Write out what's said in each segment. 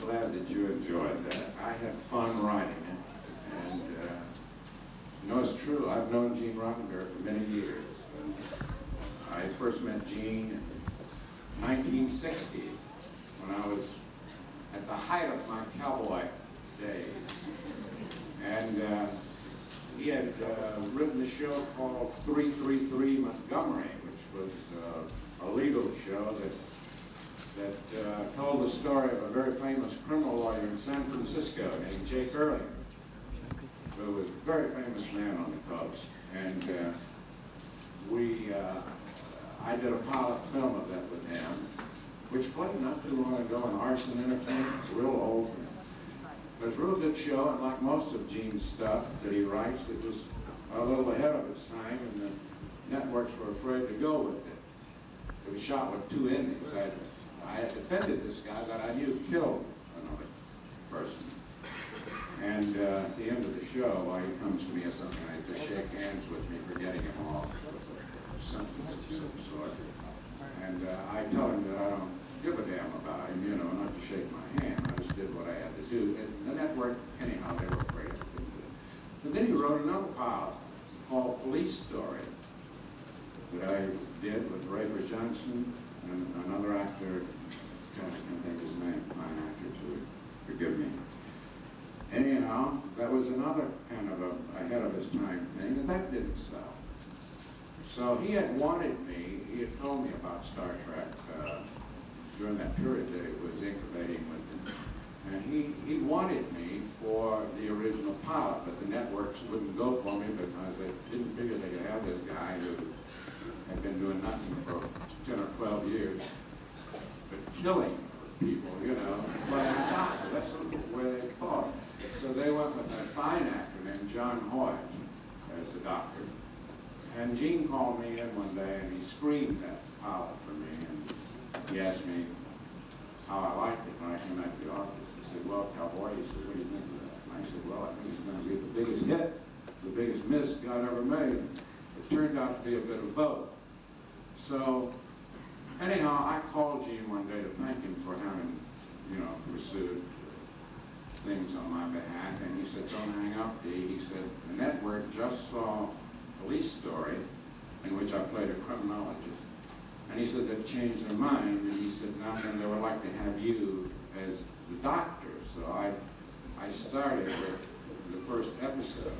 glad that you enjoyed that. I had fun writing it. And, you know, it's true. I've known Gene Rottenberg for many years. And I first met Gene in 1960 when I was at the height of my cowboy days. And he had written a show called 333 Montgomery, which was a legal show that told the story of a very famous criminal lawyer in San Francisco named Jake Erling, who was a very famous man on the coast. And I did a pilot film of that with him, which played not too long ago on Arson Entertainment. It's real old. It was a real good show, and like most of Gene's stuff that he writes, it was a little ahead of its time, and the networks were afraid to go with it. It was shot with 2 endings. I had defended this guy that I knew killed another person. And at the end of the show, he comes to me or something like to shake hands with me for getting him off with a sentence of some sort. And I tell him that I don't give a damn about him, you know, not to shake my hand. I just did what I had to do. And the network, anyhow, they were afraid I couldn't do it. But then he wrote another pilot called Police Story that I did with Raver Johnson and another actor, I can't think his name, fine actor too, forgive me. Anyhow, that was another kind of ahead of his time thing, and that didn't sell. So he had wanted me, he had told me about Star Trek during that period that it was incubating with him. And he wanted me for the original pilot, but the networks wouldn't go for me because they didn't figure they could have this guy who had been doing nothing for 10 or 12 years, but killing people, you know, playing a doctor. That's the way they thought. So they went with a fine actor named John Hoyt as a doctor. And Gene called me in one day and he screened that pilot for me, and he asked me how I liked it when I came out to the office. He said, well, cowboy, he said, what do you think of that? And I said, well, I think it's going to be the biggest hit, the biggest miss God ever made. It turned out to be a bit of both. So, anyhow, I called Gene one day to thank him for having, you know, pursued things on my behalf, and he said, don't hang up, Dee. He said, the network just saw Police Story, in which I played a criminologist. And he said they've changed their mind, and he said now then they would like to have you as the doctor. So I started with the first episode.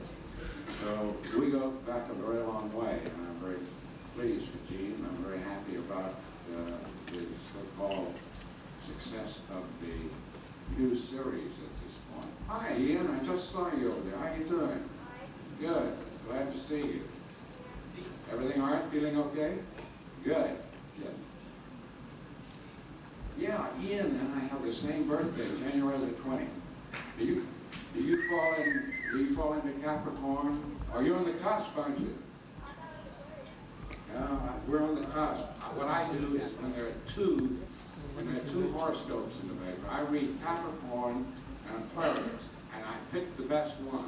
So we go back a very long way, and I'm very pleased with Gene. I'm very happy about the so-called success of the new series at this point. Hi, Ian. I just saw you over there. How you doing? Good. Glad to see you. Everything all right? Feeling okay? Good. Good. Yeah, Ian and I have the same birthday, January the 20th. Do you fall into Capricorn? Oh, you're on the cusp, aren't you? Yeah, we're on the cusp. What I do is when there are two horoscopes in the paper, I read Capricorn and Aquarius, and I pick the best one.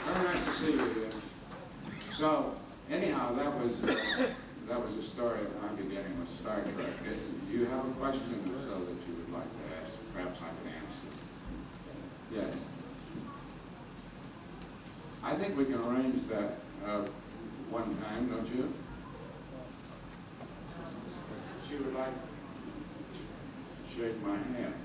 Very nice to see you here. So, anyhow, that was the story of my beginning with Star Trek. Do you have a question so that you would like to ask? Perhaps I can answer. Yes. I think we can arrange that one time, don't you? She would like to shake my hand.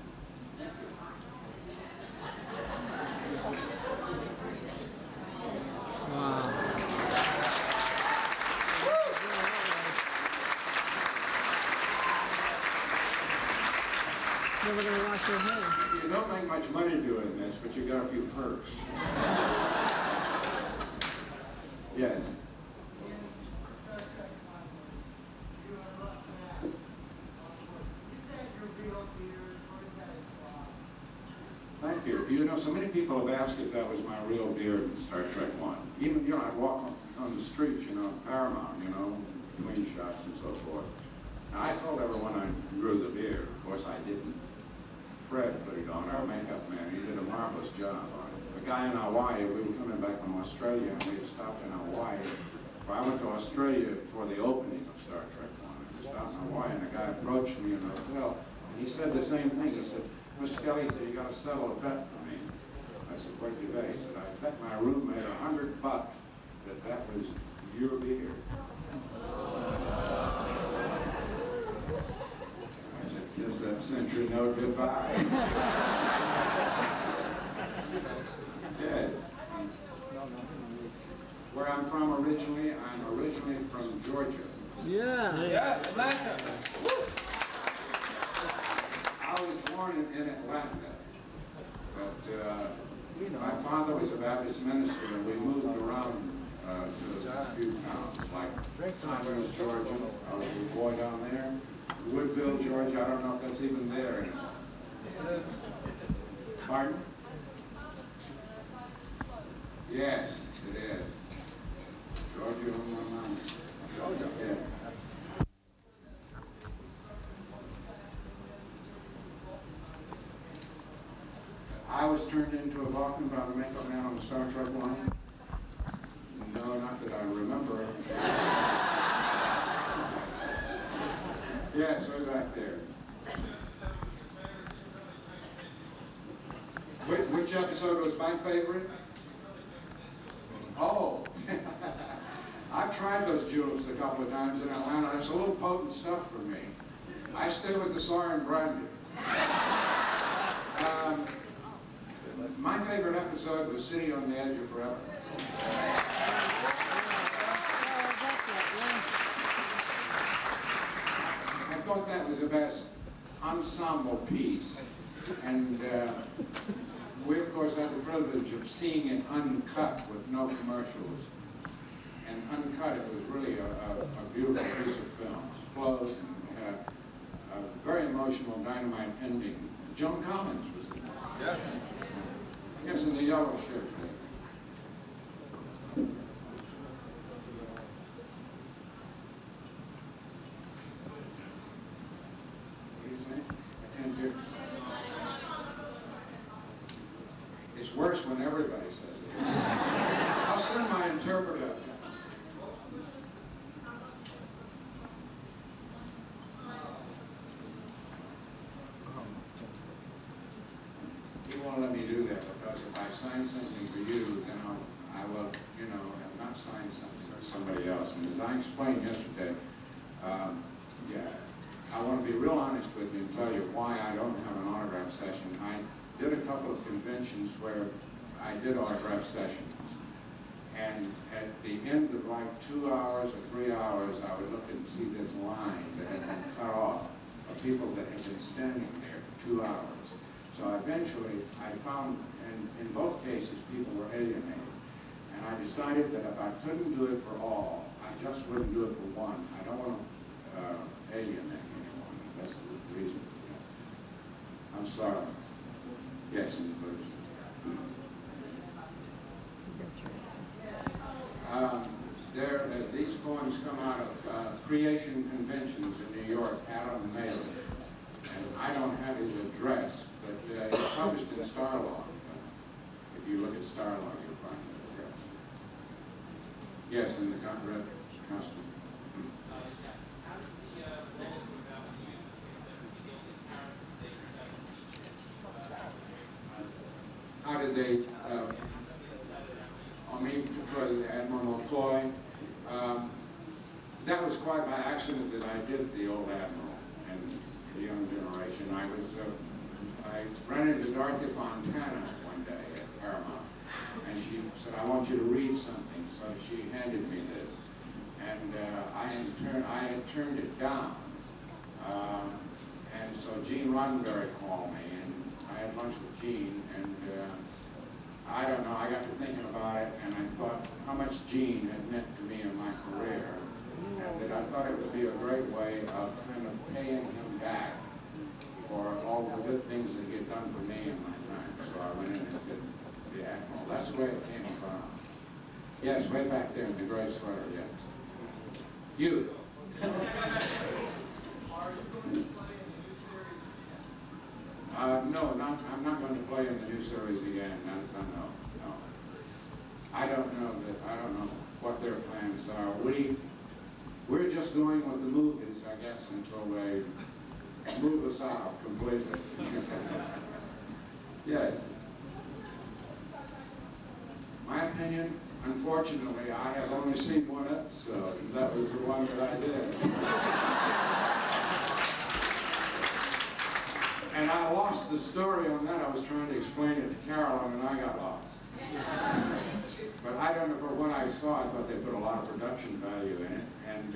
Wow. Never gonna wash your hands. You don't make much money doing this, but you got a few perks. Yes. Thank you. You know, so many people have asked if that was my real beard in Star Trek 1. Even, you know, I'd walk on the streets, you know, Paramount, you know, between shots and so forth. And I told everyone I grew the beard. Of course, I didn't. Fred put it on, our makeup man. He did a marvelous job on it. The guy in Hawaii, we were coming back from Australia, and we had stopped in Hawaii. Well, I went to Australia for the opening of Star Trek 1. We stopped in Hawaii, approached me in the hotel, and he said the same thing. He said, Mr. Kelley, he said, you got to settle a bet for me. I said, what did you bet? He said, I bet my roommate $100 that was your beer. I said, kiss that century note goodbye. Yes. Where I'm from originally, I'm originally from Georgia. Yeah, Atlanta. I was born in Atlanta, but my father was a Baptist minister, and we moved around to a few towns, like Congress, Georgia. I was a boy down there. Woodville, Georgia. I don't know if that's even there anymore. Pardon? Yes, it is. Georgia on my mind. Georgia, yeah. I was turned into a Vulcan by the makeup man on the Star Trek line. No, not that I remember. Yes, way back there. Which episode was my favorite? Oh, I've tried those juleps a couple of times in Atlanta. It's a little potent stuff for me. I stay with the Sour and Brandy. My favorite episode was City on the Edge of Forever. I thought that was the best ensemble piece. And we, of course, had the privilege of seeing it uncut with no commercials. And uncut, it was really a beautiful piece of film. Closed and had a very emotional, dynamite ending. Joan Collins was in there. Yes. Yes, in the yellow shirt. What do you say? I can't hear. It's worse when everybody says it. I'll send my interpreter. He won't let me do that because if I sign something for you, then I will, have not signed something for somebody else. And as I explained yesterday, I want to be real honest with you and tell you why I don't have an autograph session. I did a couple of conventions where I did autograph sessions. And at the end of like 2 hours or 3 hours, I would look and see this line that had been cut off of people that had been standing there for 2 hours. So eventually, I found, in both cases, people were alienated. And I decided that if I couldn't do it for all, I just wouldn't do it for one. I don't want to alienate anyone. That's the reason for that. I'm sorry. Yes, in the first. These poems come out of creation conventions in New York, Adam Mail. And I don't have his address, but it's published in Starlog. If you look at Starlog, you'll find the address. Yes, in the red costume. How did they, for Admiral McCoy, that was quite by accident that I did the old Admiral and the young generation. I ran into Dorothy Fontana one day at Paramount, and she said, I want you to read something. So she handed me this, and I had turned it down. And so Gene Roddenberry called me, and I had lunch with Gene, and I don't know, I got to thinking about it, and I thought how much Gene had meant to me in my career, and that I thought it would be a great way of kind of paying him back for all the good things that he had done for me in my time. So I went in and did the Admiral. That's the way it came about. Yes, way back there in the gray sweater, yes. You. No, I'm not going to play in the new series again. No. I don't know what their plans are. We're just going with the movies, I guess, until they move us out completely. Yes. My opinion, unfortunately, I have only seen one episode, and that was the one that I did. And I lost the story on that. I was trying to explain it to Carolyn, and I got lost. But I don't know, from what I saw, I thought they put a lot of production value in it. And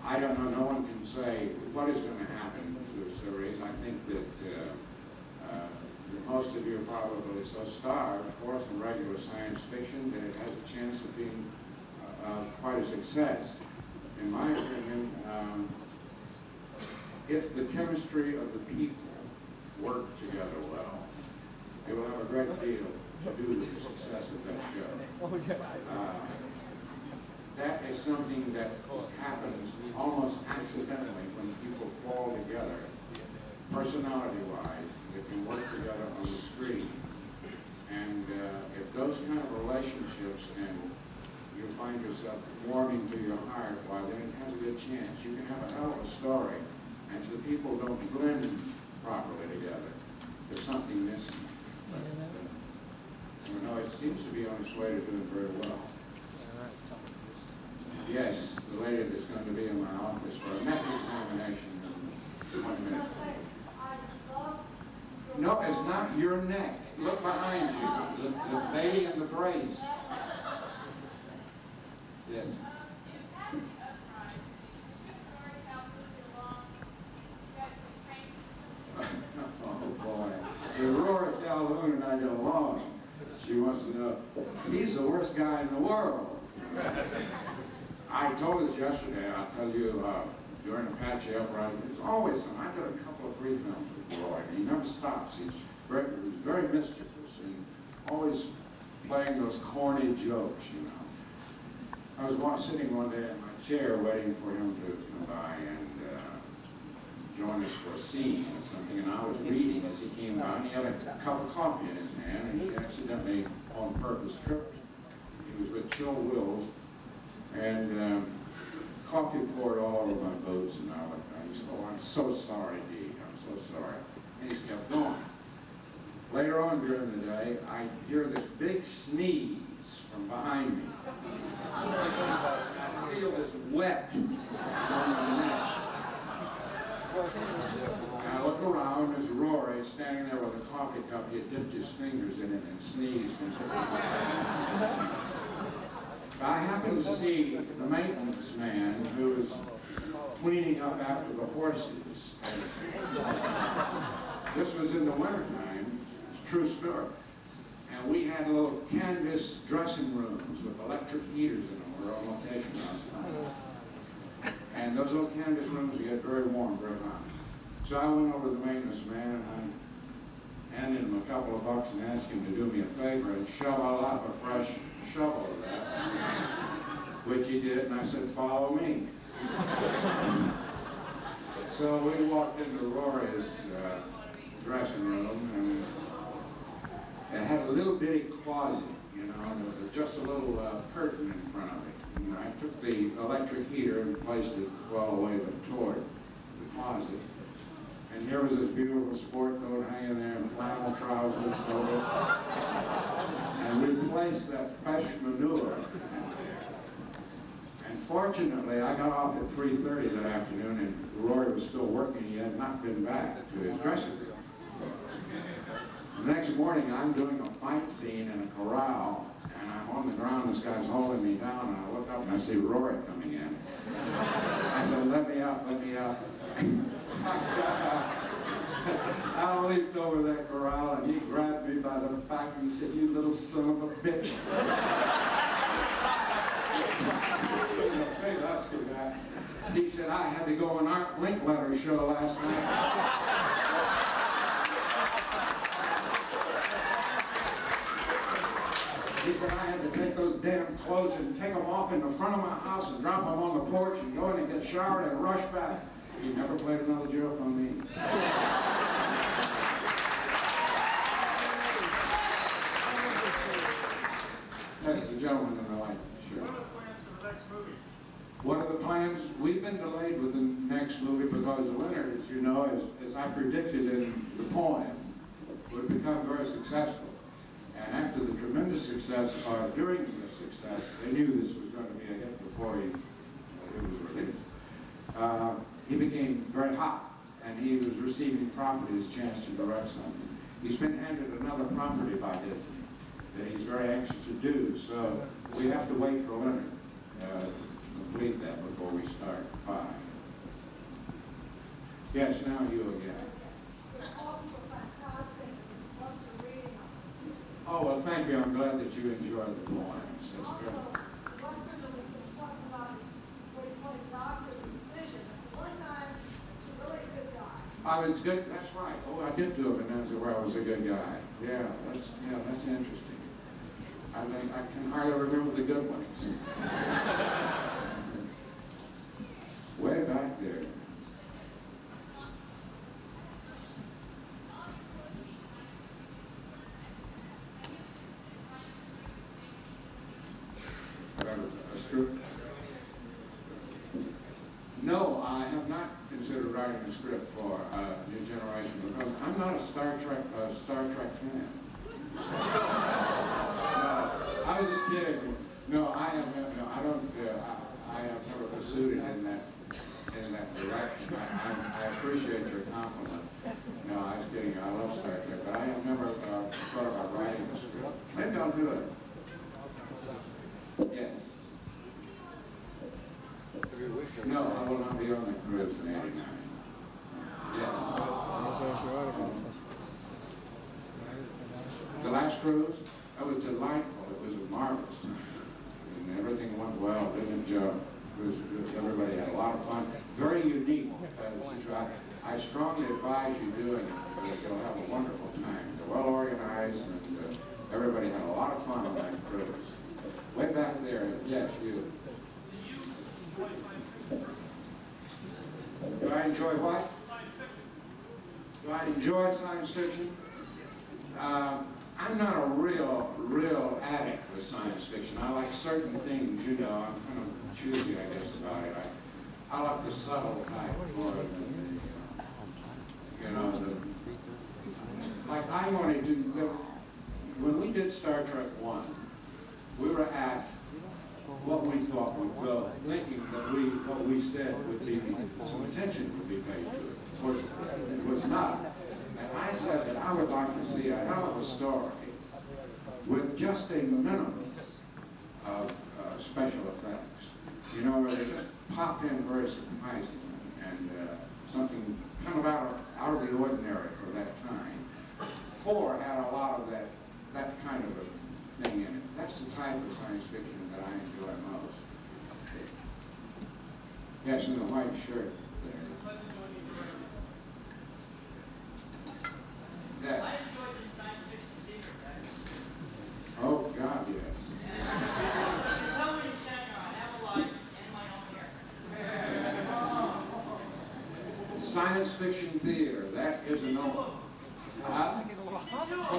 I don't know, no one can say what is going to happen to the series. I think that most of you are probably so starved for some regular science fiction that it has a chance of being quite a success. In my opinion, if the chemistry of the people work together well, it will have a great deal to do with the success of that show. That is something that happens almost accidentally when people fall together, personality-wise, that can work together on the screen. And if those kind of relationships, and you find yourself warming to your heart, why then it has a good chance. You can have a hell of a story, and the people don't blend properly together. There's something missing. But, no, it seems to be on its way to doing very well. Yes, the lady that's going to be in my office for a method examination in 1 minute. No, it's not your neck. Look behind you. The lady in the brace. Yes. Oh boy. Aurora Calhoun and I get along. She wants to know, he's the worst guy in the world. I told us yesterday, I'll tell you, during a patchy uprising, there's always some. I did a couple of free films with Roy, and he never stops. He's very mischievous and always playing those corny jokes, you know. I was sitting one day in my chair waiting for him to come by and join us for a scene or something, and I was reading as he came by, and he had a cup of coffee in his hand, and he accidentally, on purpose, tripped. He was with Chill Wills, and coffee poured all over my boots, and I went, he said, oh, I'm so sorry, Dee, I'm so sorry. And he just kept going. Later on during the day, I hear this big sneeze from behind me. I feel this wet on my neck. And I look around, there's Rory standing there with a coffee cup. He had dipped his fingers in it and sneezed. And I happened to see the maintenance man who was cleaning up after the horses. This was in the wintertime, it's a true story. And we had little canvas dressing rooms with electric heaters in them. We were on location last time. And those little canvas rooms get very warm, very hot. So I went over to the maintenance man and I handed him a couple of bucks and asked him to do me a favor and shovel out a fresh shovel of that, which he did, and I said, follow me. So we walked into Rory's dressing room, and it had a little bitty closet, you know, and there was just a little curtain in front of it. And I took the electric heater and placed it well away toward the closet. And here was this beautiful sport coat hanging there and flannel trousers over it. And we placed that fresh manure in there. And fortunately, I got off at 3:30 that afternoon, and Rory was still working. He had not been back to his dressing room. The next morning, I'm doing a fight scene in a corral, and I'm on the ground. This guy's holding me down, and I look up and I see Rory coming in. I said, let me out, let me out. I leaped over that corral, and he grabbed me by the back and he said, you little son of a bitch. Big husky guy. He said, I had to go on Art Linkletter's show last night. He said, I had to take those damn clothes and take them off in the front of my house and drop them on the porch and go in and get showered and rush back. He never played another joke on me. That's the gentleman in the light. Sure. What are the plans for the next movie? One of the plans, we've been delayed with the next movie because the winner, as you know, as I predicted in the poem, would become very successful. And after the tremendous success, or during the success, they knew this was going to be a hit before it was released. He became very hot, and he was receiving property as a chance to direct something. He's been handed another property by Disney that he's very anxious to do, so we have to wait for Leonard to complete that before we start Pie. Yes, now you again. Oh, well, thank you. I'm glad that you enjoyed the poems. That's great. I was good. That's right. Oh, I did do a bonanza where I was a good guy. Yeah, that's interesting. I think I can hardly remember the good ones. Way back there. A script? No, I have not considered writing a script for New Generation because I'm not a Star Trek fan. No, I was just kidding. No, I don't. I have never pursued it in that direction. I appreciate your compliment. No, I was kidding. I love Star Trek, but I have never thought about writing a script. Maybe I'll do it. Yes. No, I will not be on the cruise in '89. Yes. The last cruise, that was delightful. It was a marvelous time. And everything went well, didn't it, Joe? Everybody had a lot of fun. Very unique. I strongly advise you doing it because you'll have a wonderful time. They're well organized and everybody had a lot of fun on that cruise. Way back there, yes, you. Do I enjoy what? Do I enjoy science fiction? I'm not a real addict with science fiction. I like certain things, you know. I'm kind of choosy, I guess, about it. I like the subtle type more than like I wanted to. When we did Star Trek I, we were asked what we thought would go, thinking that what we said would be, some attention would be paid to it. Of course, it was not. And I said that I would like to see a hell of a story with just a minimum of special effects. You know, where they just pop in very surprisingly and something kind of out of the ordinary for that time. 4 had a lot of that kind of a thing in it. That's the type of science fiction that I enjoy most. Yes, in the white shirt there. Yes. Oh, God, yes. Science fiction theater, that is a no.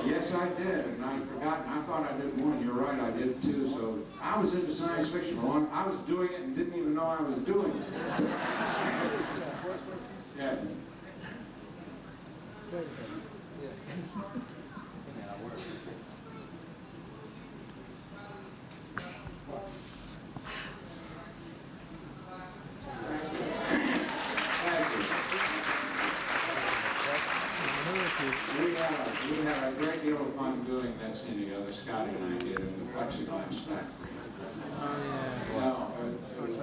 Yes, I did, and I forgot, and I thought I did one. You're right, I did too. So I was into science fiction for one. I was doing it and didn't even know I was doing it. Yes. We had a great deal of fun doing that scene together, Scotty and I did, in the plexiglass factory. No, it was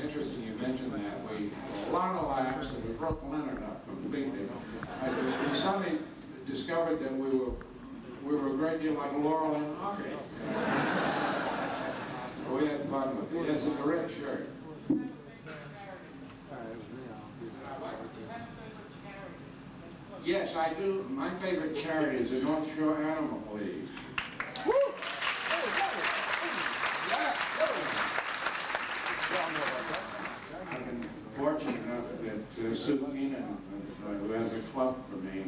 interesting you mentioned that. We had a lot of laughs and we broke Leonard up completely. We suddenly discovered that we were a great deal like Laurel and Hardy. We had fun with it. Yes, it's a red shirt. Yes, I do. My favorite charity is the North Shore Animal League. Woo! I've been fortunate enough that Sue Keenan, who has a club for me,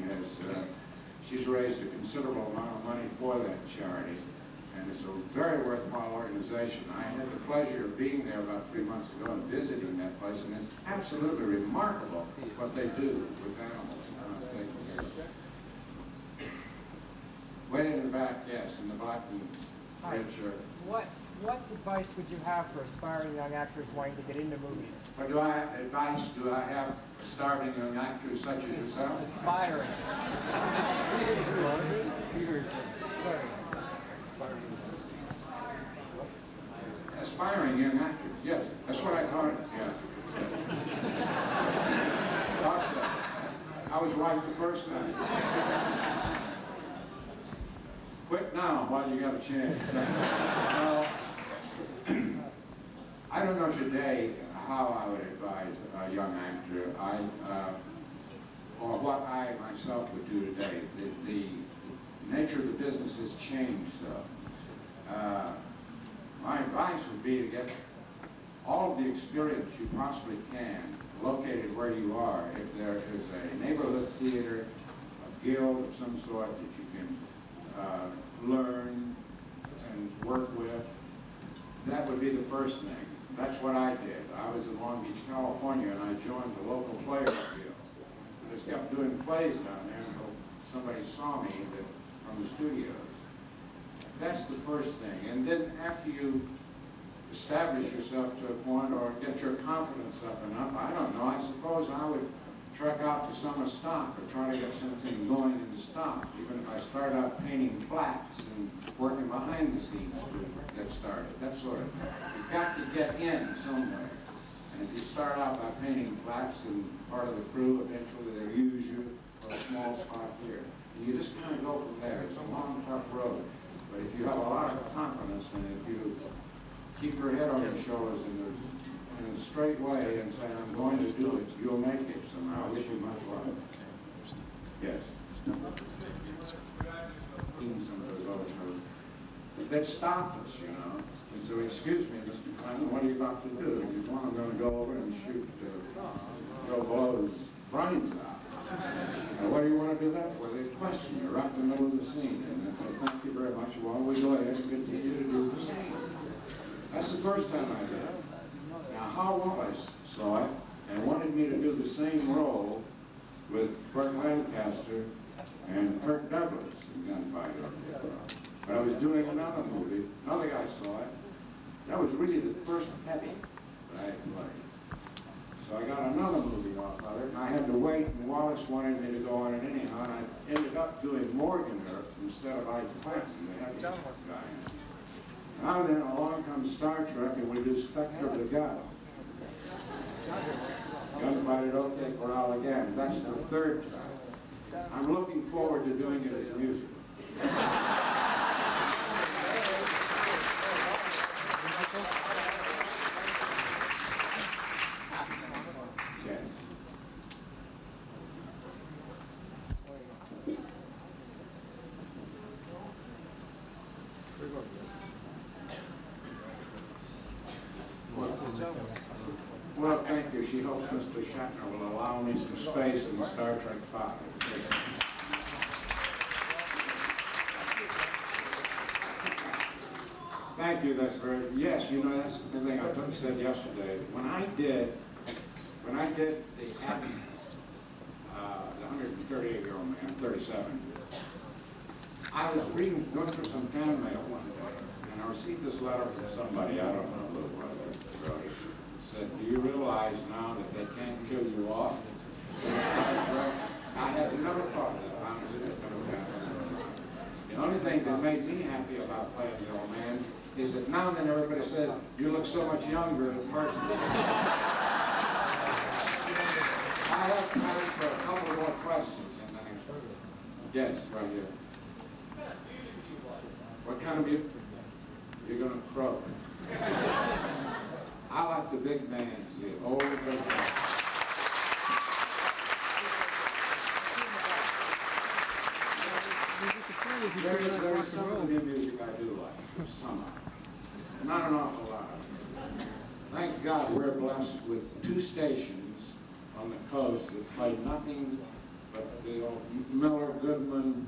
she's raised a considerable amount of money for that charity. And it's a very worthwhile organization. I had the pleasure of being there about 3 months ago and visiting that place, and it's absolutely remarkable what they do with animals. Way in the back, yes, in the black and red shirt. What advice would you have for aspiring young actors wanting to get into movies? What advice do I have for starving young actors such as yourself? Aspiring. Aspiring young actors, yes. That's what I taught it, yeah. I was right the first time. Quit now while you got a chance. I don't know today how I would advise a young actor, or what I myself would do today. The nature of the business has changed, so my advice would be to get all of the experience you possibly can located where you are. If there is a neighborhood theater, a guild of some sort that you can learn and work with, that would be the first thing. That's what I did. I was in Long Beach, California, and I joined the local players guild. I just kept doing plays down there until somebody saw me from the studios. That's the first thing. And then after you establish yourself to a point or get your confidence up enough, I don't know, I suppose I would trek out to some stock or try to get something going in the stock, even if I start out painting flats and working behind the scenes to get started, that sort of thing. You've got to get in somewhere. And if you start out by painting flats and part of the crew, eventually they'll use you for a small spot here. And you just kind of go from there. It's a long, tough road. But if you have a lot of confidence and if you keep your head on your shoulders in a straight way and say, I'm going to do it, you'll make it somehow. I wish you much luck. Yes. Some of those other shows. But they stopped us, you know. And so, excuse me, Mr. Clinton, what are you about to do? If you want, I'm going to go over and shoot Joe Blow's brains out. Now, what do you want to do that for? They question you right in the middle of the scene. And they say, thank you very much. While we go ahead and get you to do the scene. That's the first time I did it. Now, Hal Wallace saw it and wanted me to do the same role with Burt Lancaster and Kirk Douglas in Gunfighter. But I was doing another movie. Another guy saw it. That was really the first heavy that I had played. So I got another movie off of it, and I had to wait, and Wallace wanted me to go on it anyhow, and I ended up doing Morgan instead of Ike Clanton. They had this guy in it. Now then, along comes Star Trek, and we do Spectre of the God. Gunfighter, Don't Take Corral again. That's the third time. I'm looking forward to doing it as a musical. Yes. Well, thank you. She hopes Mr. Shatner will allow me some space in Star Trek 5. Thank you. That's very, yes, you know, that's the thing I said yesterday. When I did the Abbey, the 138-year-old man, 37, I was going through some fan mail one day, and I received this letter from somebody, I don't know who it was, said, do you realize now that they can't kill you off? I had never thought of that. Honestly, that's going to happen. The only thing that made me happy about playing the old man is that now and then everybody says, you look so much younger in person. I have time for a couple more questions. And then, yes, right here. What kind of music? You're going to croak. I like the big bands, the old big bands. There's some of the new music I do like, some of it. Not an awful lot. Thank God we're blessed with 2 stations on the coast that play nothing but the old Miller, Goodman,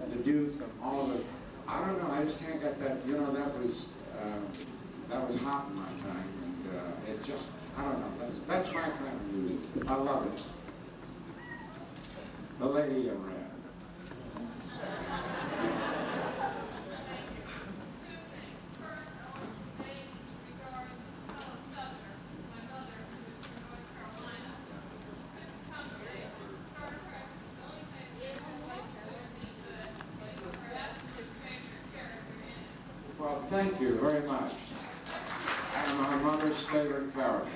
and the Duke, all of the I don't know, I just can't get that, you know, that was hot in my time, and it just, I don't know, that's my kind of music. I love it. The Lady in Red. Well, thank you very much. I'm my mother's favorite character.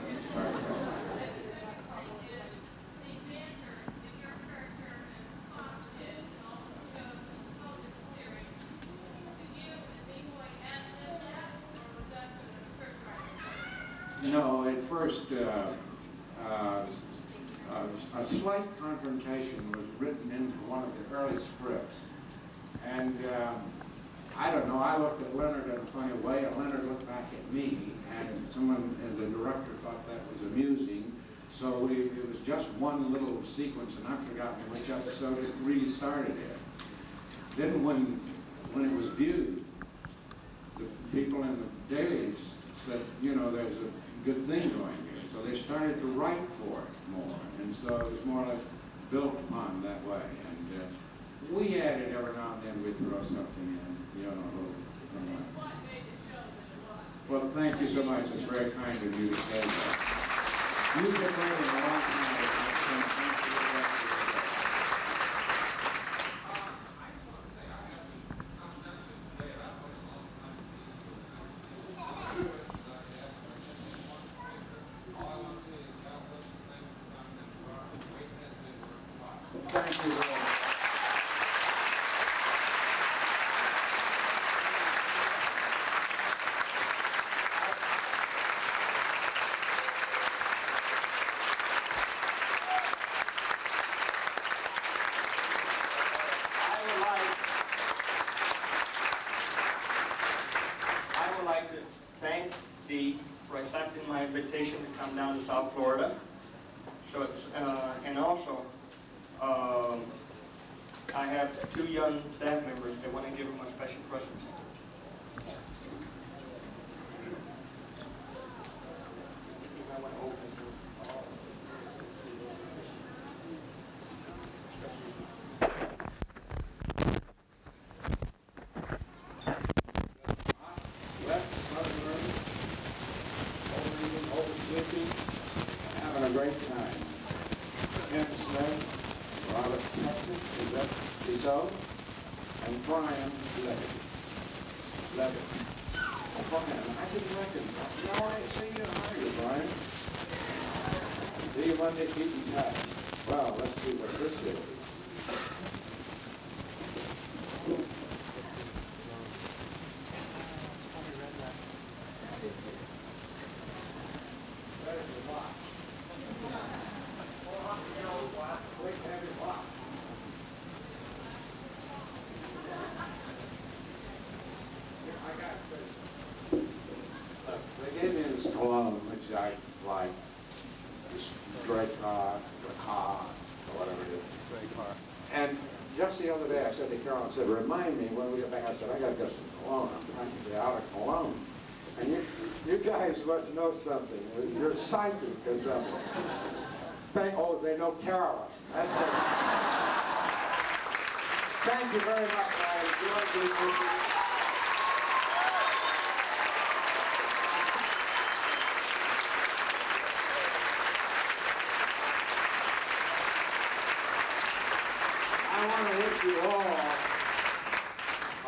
No, at first, a slight confrontation was written into one of the early scripts. And I don't know, I looked at Leonard in a funny way, and Leonard looked back at me, and someone, and the director thought that was amusing. So it was just one little sequence, and I've forgotten which episode it really started in. Then when it was viewed, the people in the dailies said, you know, there's a good thing going here. So they started to write for it more, and so it was more or less built upon that way. And we added every now and then, we'd throw something in, you know, a little different way. Well, thank you so much. It's very kind of you to say that. You've been waiting a long time. Thank you very much. I would like to thank Dee for accepting my invitation to come down to South Florida. So it's, and also, I have two young staff members that want to give them a special present. Oversleeping, and having a great time. Ken Smith, Robert Texas, is that so? And Brian Levitt. Oh, Brian, I didn't recognize. No, I ain't seen you in higher, Brian. See you Monday, keep in touch. Well, let's see what this is. They gave me this cologne, which I like, this Dracar, or whatever it is. Dracar. And just the other day I said to Carol, I said, remind me when we get back, I said, I got to get some cologne. I'm trying to get out of cologne. And you guys must know something. You're psychic, because they know Carol. Thank you very much. I enjoyed this. I want to wish you all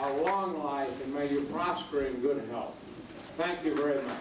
a long life, and may you prosper in good health. Thank you very much.